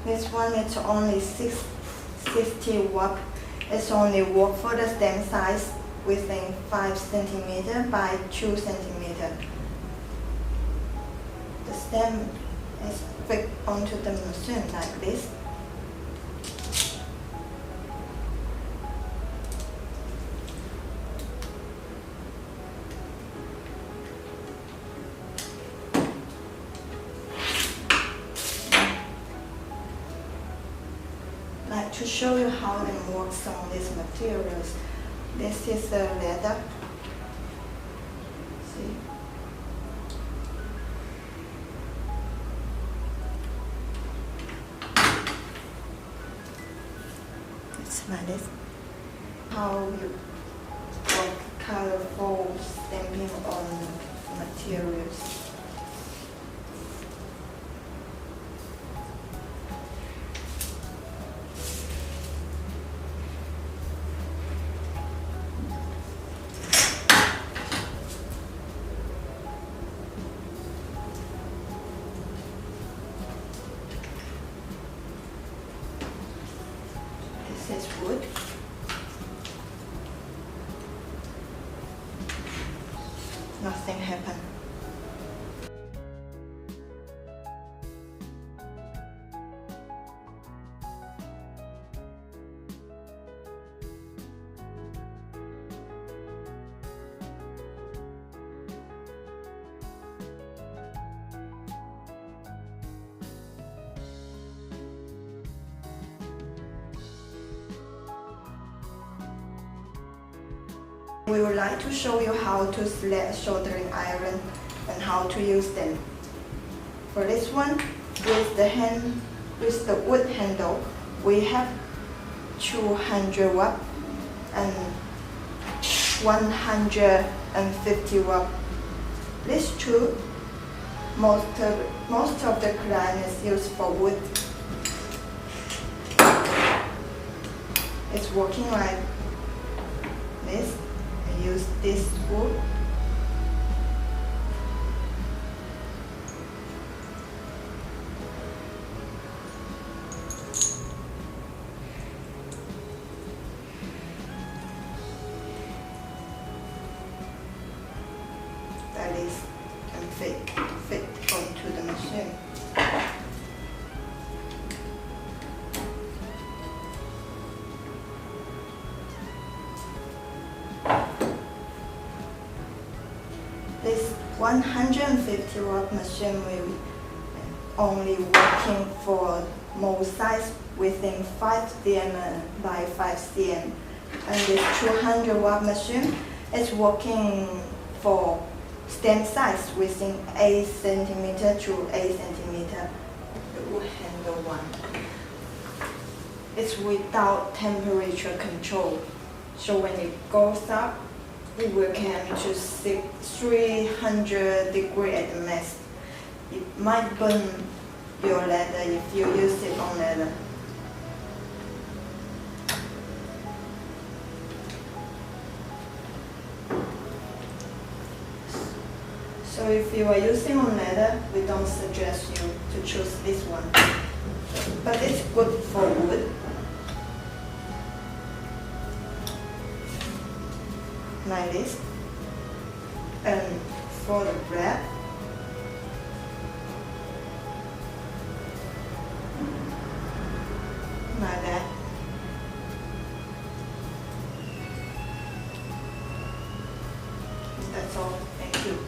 This one is only 60 watt. It's only work for the stem size within 5 cm by 2 cm. The stem is fixed onto the machine like this. Like to show you how it works on these materials. This is the leather. See? It's like this. How you work colorful stamping on materials. This is wood. Nothing happened. We would like to show you how to select soldering iron and how to use them. For this one, with the wood handle, we have 200 watt and 150 watt. These two, most of the clients use for wood. It's working like this. Use this wood. That is and fit onto the machine. This 150 watt machine will only working for mold size within 5 cm by 5 cm. And this 200 watt machine is working for stem size within 8 cm to 8 cm. The wood handle one. It's without temperature control. So when it goes up, it will come to 300 degrees at the max. It might burn your leather if you use it on leather. So if you are using on leather, we don't suggest you to choose this one. But it's good for wood. Like this. And for the bread, like that. That's all. Thank you.